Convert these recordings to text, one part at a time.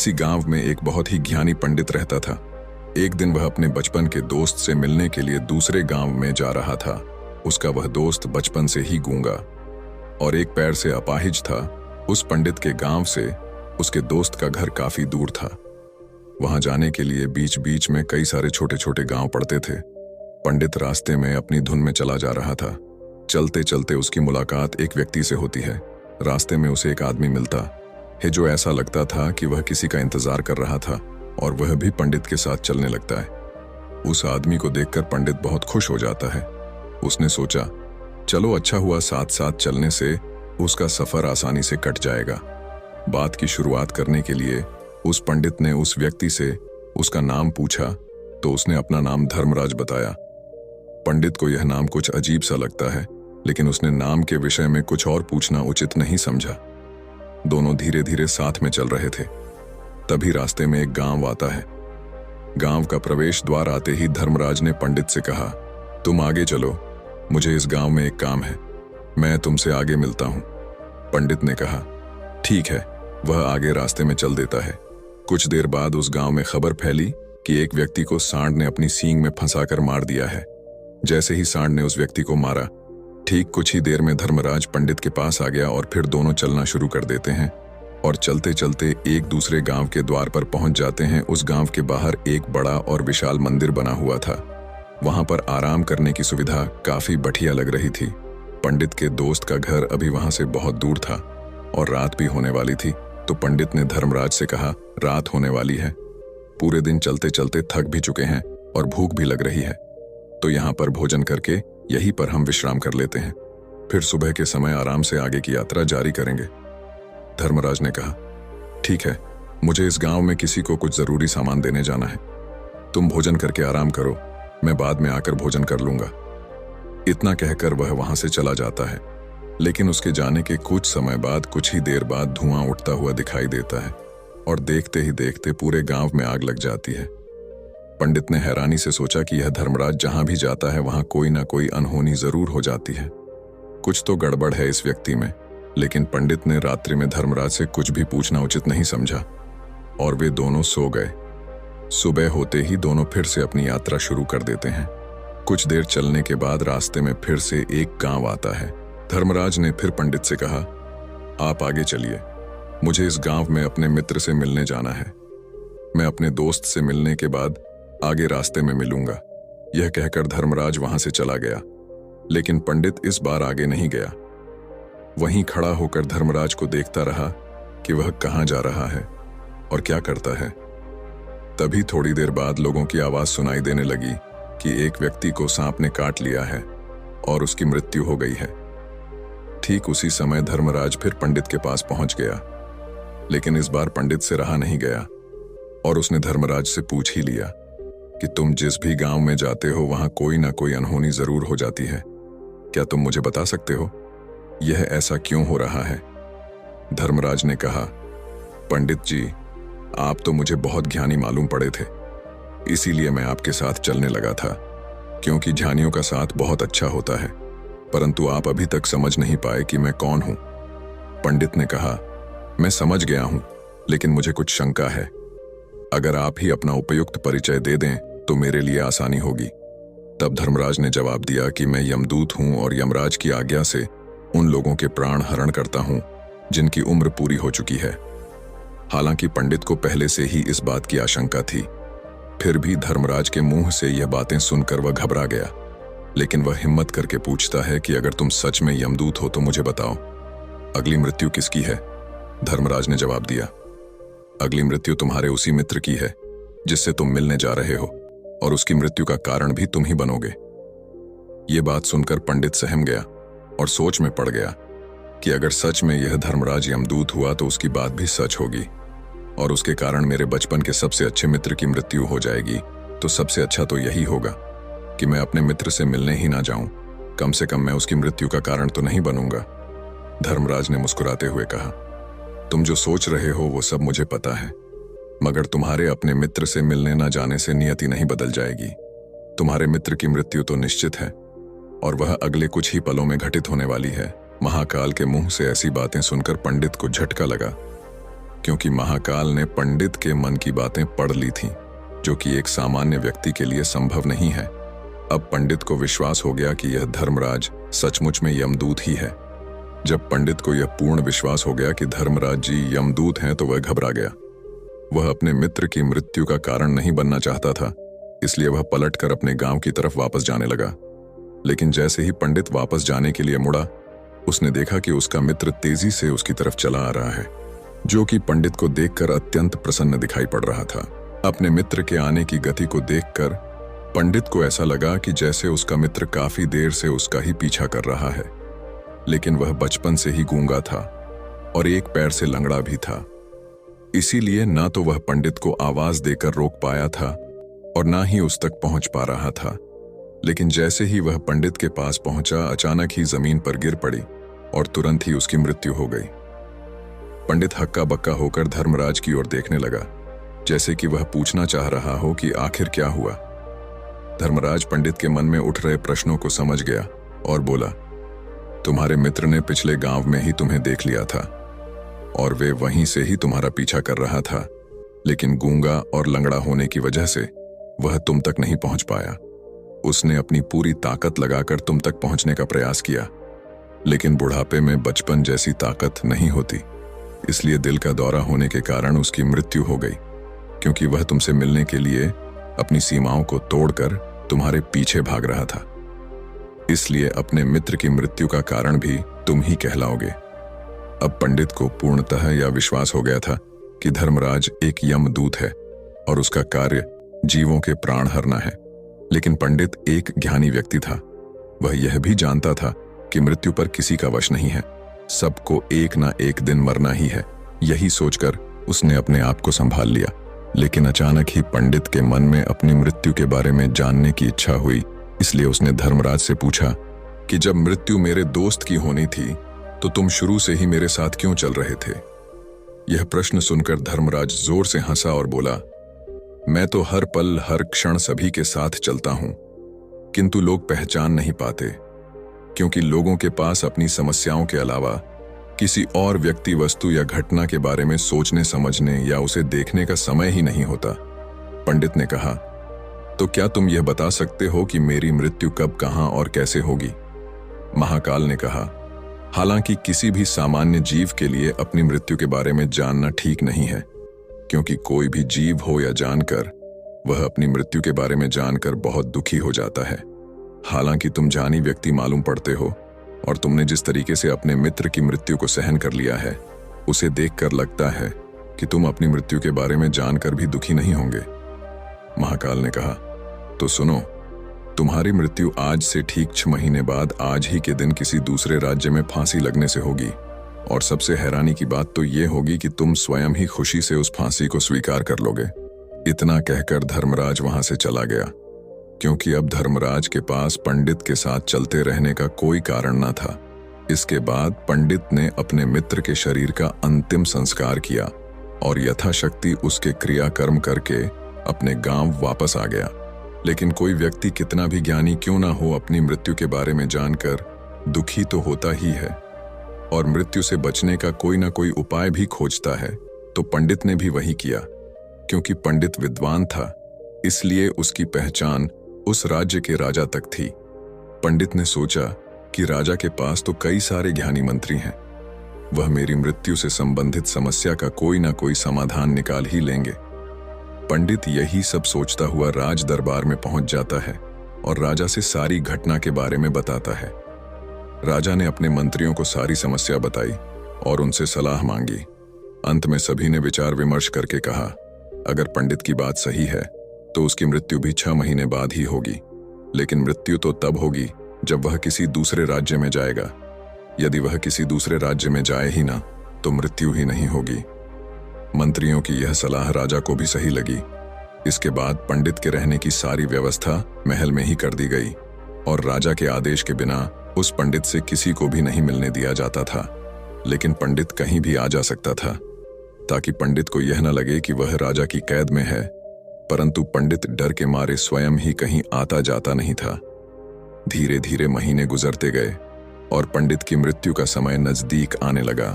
किसी गांव में एक बहुत ही ज्ञानी पंडित रहता था। एक दिन वह अपने बचपन के दोस्त से मिलने के लिए दूसरे गांव में जा रहा था। उसका वह दोस्त बचपन से ही गूंगा और एक पैर से अपाहिज था। उस पंडित के गांव से उसके दोस्त का घर काफी दूर था। वहां जाने के लिए बीच बीच में कई सारे छोटे छोटे गांव पड़ते थे। पंडित रास्ते में अपनी धुन में चला जा रहा था। चलते चलते उसकी मुलाकात एक व्यक्ति से होती है। रास्ते में उसे एक आदमी मिलता है जो ऐसा लगता था कि वह किसी का इंतजार कर रहा था और वह भी पंडित के साथ चलने लगता है। उस आदमी को देखकर पंडित बहुत खुश हो जाता है। उसने सोचा, चलो अच्छा हुआ, साथ साथ चलने से उसका सफर आसानी से कट जाएगा। बात की शुरुआत करने के लिए उस पंडित ने उस व्यक्ति से उसका नाम पूछा तो उसने अपना नाम धर्मराज बताया। पंडित को यह नाम कुछ अजीब सा लगता है, लेकिन उसने नाम के विषय में कुछ और पूछना उचित नहीं समझा। दोनों धीरे धीरे साथ में चल रहे थे। तभी रास्ते में एक गांव आता है। गांव का प्रवेश द्वार आते ही धर्मराज ने पंडित से कहा, तुम आगे चलो, मुझे इस गांव में एक काम है, मैं तुमसे आगे मिलता हूं। पंडित ने कहा, ठीक है। वह आगे रास्ते में चल देता है। कुछ देर बाद उस गांव में खबर फैली कि एक व्यक्ति को सांड ने अपनी सींग में फंसाकर मार दिया है। जैसे ही सांड ने उस व्यक्ति को मारा, ठीक कुछ ही देर में धर्मराज पंडित के पास आ गया और फिर दोनों चलना शुरू कर देते हैं और चलते चलते एक दूसरे गांव के द्वार पर पहुंच जाते हैं। उस गांव के बाहर एक बड़ा और विशाल मंदिर बना हुआ था। वहां पर आराम करने की सुविधा काफी बढ़िया लग रही थी। पंडित के दोस्त का घर अभी वहां से बहुत दूर था और रात भी होने वाली थी। तो पंडित ने धर्मराज से कहा, रात होने वाली है, पूरे दिन चलते चलते थक भी चुके हैं और भूख भी लग रही है, तो यहाँ पर भोजन करके यहीं पर हम विश्राम कर लेते हैं, फिर सुबह के समय आराम से आगे की यात्रा जारी करेंगे। धर्मराज ने कहा, ठीक है, मुझे इस गांव में किसी को कुछ जरूरी सामान देने जाना है, तुम भोजन करके आराम करो, मैं बाद में आकर भोजन कर लूंगा। इतना कहकर वह वहां से चला जाता है। लेकिन उसके जाने के कुछ समय बाद, कुछ ही देर बाद धुआं उठता हुआ दिखाई देता है और देखते ही देखते पूरे गांव में आग लग जाती है। पंडित ने हैरानी से सोचा कि यह धर्मराज जहां भी जाता है वहां कोई ना कोई अनहोनी जरूर हो जाती है, कुछ तो गड़बड़ है इस व्यक्ति में। लेकिन पंडित ने रात्रि में धर्मराज से कुछ भी पूछना उचित नहीं समझा और वे दोनों सो गए। सुबह होते ही दोनों फिर से अपनी यात्रा शुरू कर देते हैं। कुछ देर चलने के बाद रास्ते में फिर से एक गांव आता है। धर्मराज ने फिर पंडित से कहा, आप आगे चलिए, मुझे इस गांव में अपने मित्र से मिलने जाना है, मैं अपने दोस्त से मिलने के बाद आगे रास्ते में मिलूंगा। यह कहकर धर्मराज वहां से चला गया। लेकिन पंडित इस बार आगे नहीं गया। वहीं खड़ा होकर धर्मराज को देखता रहा कि वह कहां जा रहा है और क्या करता है। तभी थोड़ी देर बाद लोगों की आवाज सुनाई देने लगी कि एक व्यक्ति को सांप ने काट लिया है और उसकी मृत्यु हो गई है। ठीक उसी समय धर्मराज फिर पंडित के पास पहुंच गया। लेकिन इस बार पंडित से रहा नहीं गया और उसने धर्मराज से पूछ ही लिया कि तुम जिस भी गांव में जाते हो वहां कोई ना कोई अनहोनी जरूर हो जाती है, क्या तुम मुझे बता सकते हो यह ऐसा क्यों हो रहा है? धर्मराज ने कहा, पंडित जी, आप तो मुझे बहुत ज्ञानी मालूम पड़े थे, इसीलिए मैं आपके साथ चलने लगा था, क्योंकि ज्ञानियों का साथ बहुत अच्छा होता है, परंतु आप अभी तक समझ नहीं पाए कि मैं कौन हूं। पंडित ने कहा, मैं समझ गया हूं, लेकिन मुझे कुछ शंका है। अगर आप ही अपना उपयुक्त परिचय दे दें तो मेरे लिए आसानी होगी। तब धर्मराज ने जवाब दिया कि मैं यमदूत हूं और यमराज की आज्ञा से उन लोगों के प्राण हरण करता हूं जिनकी उम्र पूरी हो चुकी है। हालांकि पंडित को पहले से ही इस बात की आशंका थी, फिर भी धर्मराज के मुंह से यह बातें सुनकर वह घबरा गया। लेकिन वह हिम्मत करके पूछता है कि अगर तुम सच में यमदूत हो तो मुझे बताओ, अगली मृत्यु किसकी है? धर्मराज ने जवाब दिया, अगली मृत्यु तुम्हारे उसी मित्र की है जिससे तुम मिलने जा रहे हो, और उसकी मृत्यु का कारण भी तुम ही बनोगे। ये बात सुनकर पंडित सहम गया और सोच में पड़ गया कि अगर सच में यह धर्मराज यमदूत हुआ तो उसकी बात भी सच होगी और उसके कारण मेरे बचपन के सबसे अच्छे मित्र की मृत्यु हो जाएगी। तो सबसे अच्छा तो यही होगा कि मैं अपने मित्र से मिलने ही ना जाऊं, कम से कम मैं उसकी मृत्यु का कारण तो नहीं बनूंगा। धर्मराज ने मुस्कुराते हुए कहा, तुम जो सोच रहे हो वो सब मुझे पता है, मगर तुम्हारे अपने मित्र से मिलने न जाने से नियति नहीं बदल जाएगी। तुम्हारे मित्र की मृत्यु तो निश्चित है और वह अगले कुछ ही पलों में घटित होने वाली है। महाकाल के मुंह से ऐसी बातें सुनकर पंडित को झटका लगा, क्योंकि महाकाल ने पंडित के मन की बातें पढ़ ली थीं, जो कि एक सामान्य व्यक्ति के लिए संभव नहीं है। अब पंडित को विश्वास हो गया कि यह धर्मराज सचमुच में यमदूत ही है। जब पंडित को यह पूर्ण विश्वास हो गया कि धर्मराज जी यमदूत हैं तो वह घबरा गया। वह अपने मित्र की मृत्यु का कारण नहीं बनना चाहता था, इसलिए वह पलटकर अपने गांव की तरफ वापस जाने लगा। लेकिन जैसे ही पंडित वापस जाने के लिए मुड़ा, उसने देखा कि उसका मित्र तेजी से उसकी तरफ चला आ रहा है, जो कि पंडित को देखकर अत्यंत प्रसन्न दिखाई पड़ रहा था। अपने मित्र के आने की गति को देखकर पंडित को ऐसा लगा कि जैसे उसका मित्र काफी देर से उसका ही पीछा कर रहा है, लेकिन वह बचपन से ही गूंगा था और एक पैर से लंगड़ा भी था। इसीलिए ना तो वह पंडित को आवाज देकर रोक पाया था और ना ही उस तक पहुंच पा रहा था। लेकिन जैसे ही वह पंडित के पास पहुंचा, अचानक ही जमीन पर गिर पड़ी और तुरंत ही उसकी मृत्यु हो गई। पंडित हक्का बक्का होकर धर्मराज की ओर देखने लगा, जैसे कि वह पूछना चाह रहा हो कि आखिर क्या हुआ। धर्मराज पंडित के मन में उठ रहे प्रश्नों को समझ गया और बोला, तुम्हारे मित्र ने पिछले गांव में ही तुम्हें देख लिया था और वे वहीं से ही तुम्हारा पीछा कर रहा था, लेकिन गूंगा और लंगड़ा होने की वजह से वह तुम तक नहीं पहुंच पाया। उसने अपनी पूरी ताकत लगाकर तुम तक पहुंचने का प्रयास किया, लेकिन बुढ़ापे में बचपन जैसी ताकत नहीं होती, इसलिए दिल का दौरा होने के कारण उसकी मृत्यु हो गई, क्योंकि वह तुमसे मिलने के लिए अपनी सीमाओं को तोड़कर तुम्हारे पीछे भाग रहा था। इसलिए अपने मित्र की मृत्यु का कारण भी तुम ही कहलाओगे। अब पंडित को पूर्णतः यह विश्वास हो गया था कि धर्मराज एक यमदूत है और उसका कार्य जीवों के प्राण हरना है। लेकिन पंडित एक ज्ञानी व्यक्ति था। वह यह भी जानता था कि मृत्यु पर किसी का वश नहीं है, सबको एक ना एक दिन मरना ही है। यही सोचकर उसने अपने आप को संभाल लिया। लेकिन अचानक ही पंडित के मन में अपनी मृत्यु के बारे में जानने की इच्छा हुई, इसलिए उसने धर्मराज से पूछा कि जब मृत्यु मेरे दोस्त की होनी थी तो तुम शुरू से ही मेरे साथ क्यों चल रहे थे। यह प्रश्न सुनकर धर्मराज जोर से हंसा और बोला, मैं तो हर पल हर क्षण सभी के साथ चलता हूं, किंतु लोग पहचान नहीं पाते, क्योंकि लोगों के पास अपनी समस्याओं के अलावा किसी और व्यक्ति, वस्तु या घटना के बारे में सोचने समझने या उसे देखने का समय ही नहीं होता। पंडित ने कहा, तो क्या तुम यह बता सकते हो कि मेरी मृत्यु कब, कहां और कैसे होगी। महाकाल ने कहा, हालांकि किसी भी सामान्य जीव के लिए अपनी मृत्यु के बारे में जानना ठीक नहीं है, क्योंकि कोई भी जीव हो या जानकर, वह अपनी मृत्यु के बारे में जानकर बहुत दुखी हो जाता है। हालांकि तुम जानी व्यक्ति मालूम पड़ते हो और तुमने जिस तरीके से अपने मित्र की मृत्यु को सहन कर लिया है, उसे देखकर लगता है कि तुम अपनी मृत्यु के बारे में जानकर भी दुखी नहीं होंगे। महाकाल ने कहा, तो सुनो, तुम्हारी मृत्यु आज से ठीक 6 महीने बाद आज ही के दिन किसी दूसरे राज्य में फांसी लगने से होगी। और सबसे हैरानी की बात तो ये होगी कि तुम स्वयं ही खुशी से उस फांसी को स्वीकार कर लोगे। इतना कहकर धर्मराज वहां से चला गया, क्योंकि अब धर्मराज के पास पंडित के साथ चलते रहने का कोई कारण न था। इसके बाद पंडित ने अपने मित्र के शरीर का अंतिम संस्कार किया और यथाशक्ति उसके क्रियाकर्म करके अपने गांव वापस आ गया। लेकिन कोई व्यक्ति कितना भी ज्ञानी क्यों ना हो, अपनी मृत्यु के बारे में जानकर दुखी तो होता ही है और मृत्यु से बचने का कोई ना कोई उपाय भी खोजता है। तो पंडित ने भी वही किया। क्योंकि पंडित विद्वान था, इसलिए उसकी पहचान उस राज्य के राजा तक थी। पंडित ने सोचा कि राजा के पास तो कई सारे ज्ञानी मंत्री हैं, वह मेरी मृत्यु से संबंधित समस्या का कोई ना कोई समाधान निकाल ही लेंगे। पंडित यही सब सोचता हुआ राज दरबार में पहुंच जाता है और राजा से सारी घटना के बारे में बताता है। राजा ने अपने मंत्रियों को सारी समस्या बताई और उनसे सलाह मांगी। अंत में सभी ने विचार विमर्श करके कहा, अगर पंडित की बात सही है तो उसकी मृत्यु भी 6 महीने बाद ही होगी, लेकिन मृत्यु तो तब होगी जब वह किसी दूसरे राज्य में जाएगा। यदि वह किसी दूसरे राज्य में जाए ही ना तो मृत्यु ही नहीं होगी। मंत्रियों की यह सलाह राजा को भी सही लगी। इसके बाद पंडित के रहने की सारी व्यवस्था महल में ही कर दी गई और राजा के आदेश के बिना उस पंडित से किसी को भी नहीं मिलने दिया जाता था। लेकिन पंडित कहीं भी आ जा सकता था, ताकि पंडित को यह न लगे कि वह राजा की कैद में है। परंतु पंडित डर के मारे स्वयं ही कहीं आता जाता नहीं था। धीरे धीरे महीने गुजरते गए और पंडित की मृत्यु का समय नजदीक आने लगा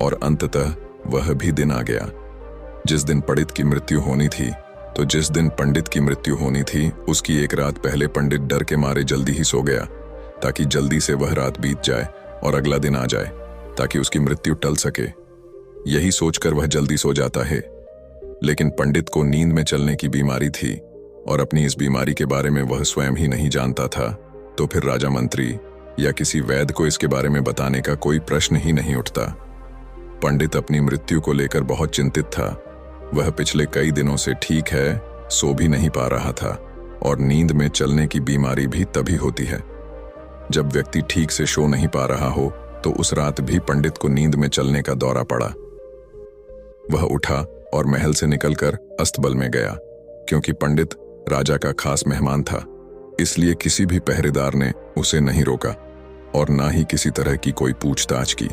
और अंततः वह भी दिन आ गया जिस दिन पंडित की मृत्यु होनी थी। तो जिस दिन पंडित की मृत्यु होनी थी उसकी एक रात पहले पंडित डर के मारे जल्दी ही सो गया, ताकि जल्दी से वह रात बीत जाए और अगला दिन आ जाए, ताकि उसकी मृत्यु टल सके। यही सोचकर वह जल्दी सो जाता है। लेकिन पंडित को नींद में चलने की बीमारी थी और अपनी इस बीमारी के बारे में वह स्वयं ही नहीं जानता था। तो फिर राजा मंत्री या किसी वैद्य को इसके बारे में बताने का कोई प्रश्न ही नहीं उठता। पंडित अपनी मृत्यु को लेकर बहुत चिंतित था। वह पिछले कई दिनों से ठीक है, सो भी नहीं पा रहा था, और नींद में चलने की बीमारी भी तभी होती है जब व्यक्ति ठीक से सो नहीं पा रहा हो। तो उस रात भी पंडित को नींद में चलने का दौरा पड़ा। वह उठा और महल से निकलकर अस्तबल में गया। क्योंकि पंडित राजा का खास मेहमान था, इसलिए किसी भी पहरेदार ने उसे नहीं रोका और ना ही किसी तरह की कोई पूछताछ की।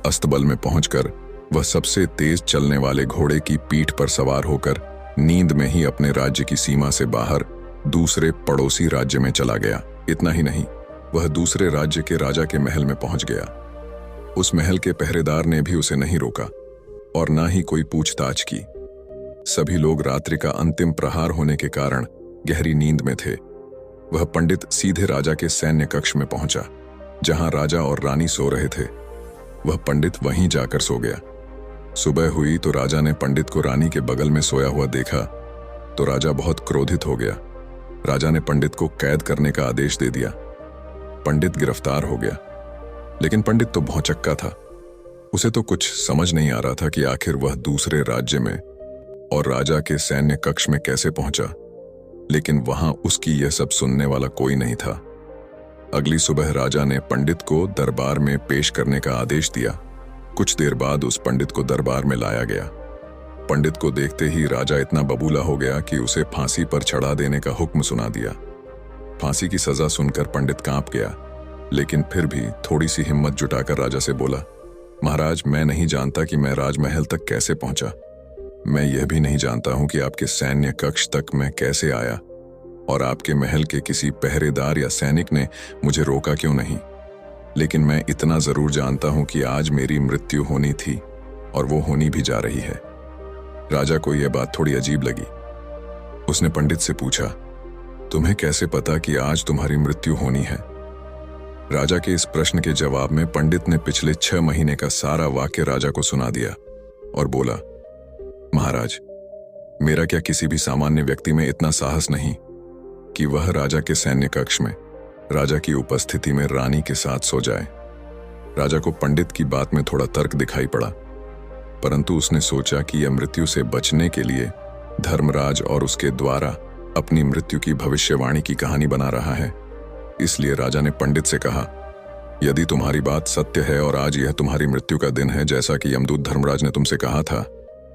अस्तबल में पहुंचकर वह सबसे तेज चलने वाले घोड़े की पीठ पर सवार होकर नींद में ही अपने राज्य की सीमा से बाहर दूसरे पड़ोसी राज्य में चला गया। इतना ही नहीं, वह दूसरे राज्य के राजा के महल में पहुंच गया। उस महल के पहरेदार ने भी उसे नहीं रोका और ना ही कोई पूछताछ की। सभी लोग रात्रि का अंतिम प्रहार होने के कारण गहरी नींद में थे। वह पंडित सीधे राजा के सैन्य कक्ष में पहुंचा, जहां राजा और रानी सो रहे थे। वह पंडित वहीं जाकर सो गया। सुबह हुई तो राजा ने पंडित को रानी के बगल में सोया हुआ देखा तो राजा बहुत क्रोधित हो गया। राजा ने पंडित को कैद करने का आदेश दे दिया। पंडित गिरफ्तार हो गया, लेकिन पंडित तो भौचक्का था। उसे तो कुछ समझ नहीं आ रहा था कि आखिर वह दूसरे राज्य में और राजा के सैन्य कक्ष में कैसे पहुंचा। लेकिन वहां उसकी यह सब सुनने वाला कोई नहीं था। अगली सुबह राजा ने पंडित को दरबार में पेश करने का आदेश दिया। कुछ देर बाद उस पंडित को दरबार में लाया गया। पंडित को देखते ही राजा इतना बबूला हो गया कि उसे फांसी पर चढ़ा देने का हुक्म सुना दिया। फांसी की सजा सुनकर पंडित कांप गया, लेकिन फिर भी थोड़ी सी हिम्मत जुटाकर राजा से बोला, महाराज, मैं नहीं जानता कि मैं राजमहल तक कैसे पहुंचा। मैं यह भी नहीं जानता हूं कि आपके सैन्य कक्ष तक मैं कैसे आया और आपके महल के किसी पहरेदार या सैनिक ने मुझे रोका क्यों नहीं। लेकिन मैं इतना जरूर जानता हूं कि आज मेरी मृत्यु होनी थी और वो होनी भी जा रही है। राजा को यह बात थोड़ी अजीब लगी। उसने पंडित से पूछा, तुम्हें कैसे पता कि आज तुम्हारी मृत्यु होनी है? राजा के इस प्रश्न के जवाब में पंडित ने पिछले 6 महीने का सारा वाक्य राजा को सुना दिया और बोला, महाराज, मेरा क्या किसी भी सामान्य व्यक्ति में इतना साहस नहीं कि वह राजा के सैन्य कक्ष में राजा की उपस्थिति में रानी के साथ सो जाए। राजा को पंडित की बात में थोड़ा तर्क दिखाई पड़ा, परंतु उसने सोचा कि यह मृत्यु से बचने के लिए धर्मराज और उसके द्वारा अपनी मृत्यु की भविष्यवाणी की कहानी बना रहा है। इसलिए राजा ने पंडित से कहा, यदि तुम्हारी बात सत्य है और आज यह तुम्हारी मृत्यु का दिन है जैसा कि यमदूत धर्मराज ने तुमसे कहा था,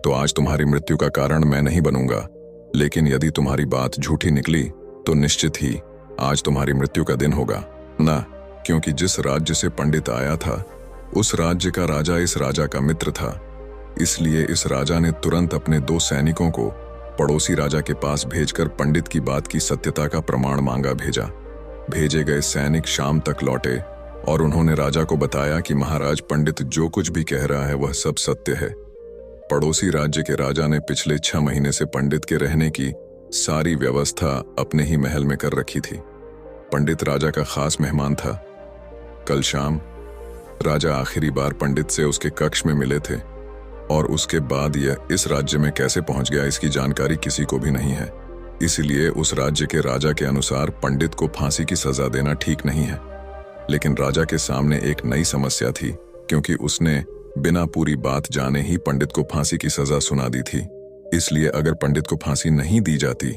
तो आज तुम्हारी मृत्यु का कारण मैं नहीं बनूंगा। लेकिन यदि तुम्हारी बात झूठी निकली तो निश्चित ही आज तुम्हारी मृत्यु का दिन होगा ना, क्योंकि जिस राज्य से पंडित आया था उस राज्य का राजा इस राजा का मित्र था। इसलिए इस राजा ने तुरंत अपने 2 सैनिकों को पड़ोसी राजा के पास भेजकर पंडित की बात की सत्यता का प्रमाण मांगा भेजा। भेजे गए सैनिक शाम तक लौटे और उन्होंने राजा को बताया कि महाराज, पंडित जो कुछ भी कह रहा है वह सब सत्य है। पड़ोसी राज्य के राजा ने पिछले 6 महीने से पंडित के रहने की सारी व्यवस्था अपने ही महल में कर रखी थी। पंडित राजा का खास मेहमान था। कल शाम राजा आखिरी बार पंडित से उसके कक्ष में मिले थे और उसके बाद यह इस राज्य में कैसे पहुंच गया इसकी जानकारी किसी को भी नहीं है। इसलिए उस राज्य के राजा के अनुसार पंडित को फांसी की सजा देना ठीक नहीं है। लेकिन राजा के सामने एक नई समस्या थी, क्योंकि उसने बिना पूरी बात जाने ही पंडित को फांसी की सजा सुना दी थी। इसलिए अगर पंडित को फांसी नहीं दी जाती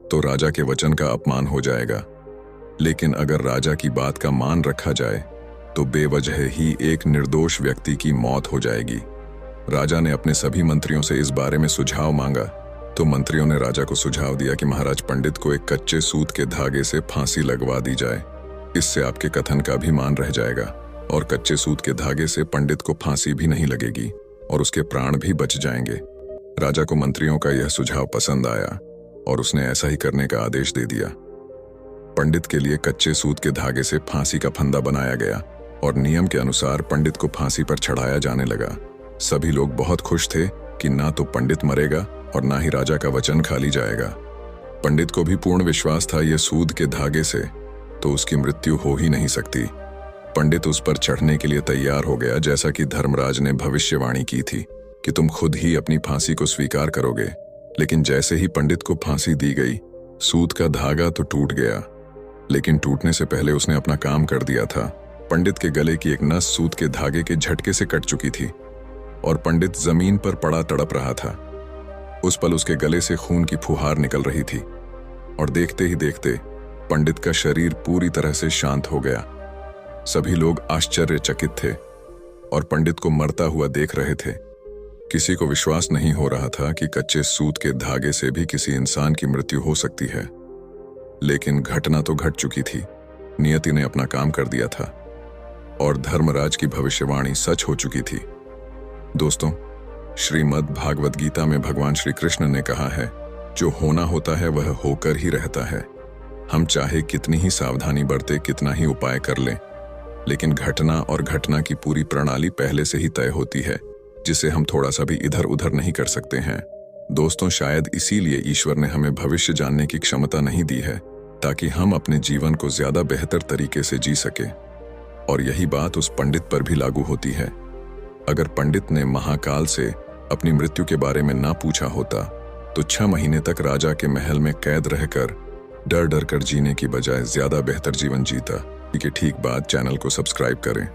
तो राजा के वचन का अपमान हो जाएगा। लेकिन अगर राजा की बात का मान रखा जाए तो बेवजह ही एक निर्दोष व्यक्ति की मौत हो जाएगी। राजा ने अपने सभी मंत्रियों से इस बारे में सुझाव मांगा तो मंत्रियों ने राजा को सुझाव दिया कि महाराज, पंडित को एक कच्चे सूत के धागे से फांसी लगवा दी जाए। इससे आपके कथन का भी मान रह जाएगा और कच्चे सूत के धागे से पंडित को फांसी भी नहीं लगेगी और उसके प्राण भी बच जाएंगे। राजा को मंत्रियों का यह सुझाव पसंद आया और उसने ऐसा ही करने का आदेश दे दिया। पंडित के लिए कच्चे सूत के धागे से फांसी का फंदा बनाया गया और नियम के अनुसार पंडित को फांसी पर चढ़ाया जाने लगा। सभी लोग बहुत खुश थे कि ना तो पंडित मरेगा और ना ही राजा का वचन खाली जाएगा। पंडित को भी पूर्ण विश्वास था ये सूद के धागे से तो उसकी मृत्यु हो ही नहीं सकती। पंडित उस पर चढ़ने के लिए तैयार हो गया, जैसा कि धर्मराज ने भविष्यवाणी की थी कि तुम खुद ही अपनी फांसी को स्वीकार करोगे। लेकिन जैसे ही पंडित को फांसी दी गई, सूद का धागा तो टूट गया, लेकिन टूटने से पहले उसने अपना काम कर दिया था। पंडित के गले की एक नस सूद के धागे के झटके से कट चुकी थी और पंडित जमीन पर पड़ा तड़प रहा था। उस पल उसके गले से खून की फुहार निकल रही थी और देखते ही देखते पंडित का शरीर पूरी तरह से शांत हो गया। सभी लोग आश्चर्यचकित थे और पंडित को मरता हुआ देख रहे थे। किसी को विश्वास नहीं हो रहा था कि कच्चे सूत के धागे से भी किसी इंसान की मृत्यु हो सकती है। लेकिन घटना तो घट चुकी थी। नियति ने अपना काम कर दिया था और धर्मराज की भविष्यवाणी सच हो चुकी थी। दोस्तों, श्रीमद् भागवत गीता में भगवान श्री कृष्ण ने कहा है, जो होना होता है वह होकर ही रहता है। हम चाहे कितनी ही सावधानी बरते, कितना ही उपाय कर लें, लेकिन घटना और घटना की पूरी प्रणाली पहले से ही तय होती है, जिसे हम थोड़ा सा भी इधर उधर नहीं कर सकते हैं। दोस्तों, शायद इसीलिए ईश्वर ने हमें भविष्य जानने की क्षमता नहीं दी है, ताकि हम अपने जीवन को ज्यादा बेहतर तरीके से जी सके। और यही बात उस पंडित पर भी लागू होती है। अगर पंडित ने महाकाल से अपनी मृत्यु के बारे में ना पूछा होता तो 6 महीने तक राजा के महल में कैद रहकर डर डर कर जीने की बजाय ज्यादा बेहतर जीवन जीता। ठीक बाद चैनल को सब्सक्राइब करें।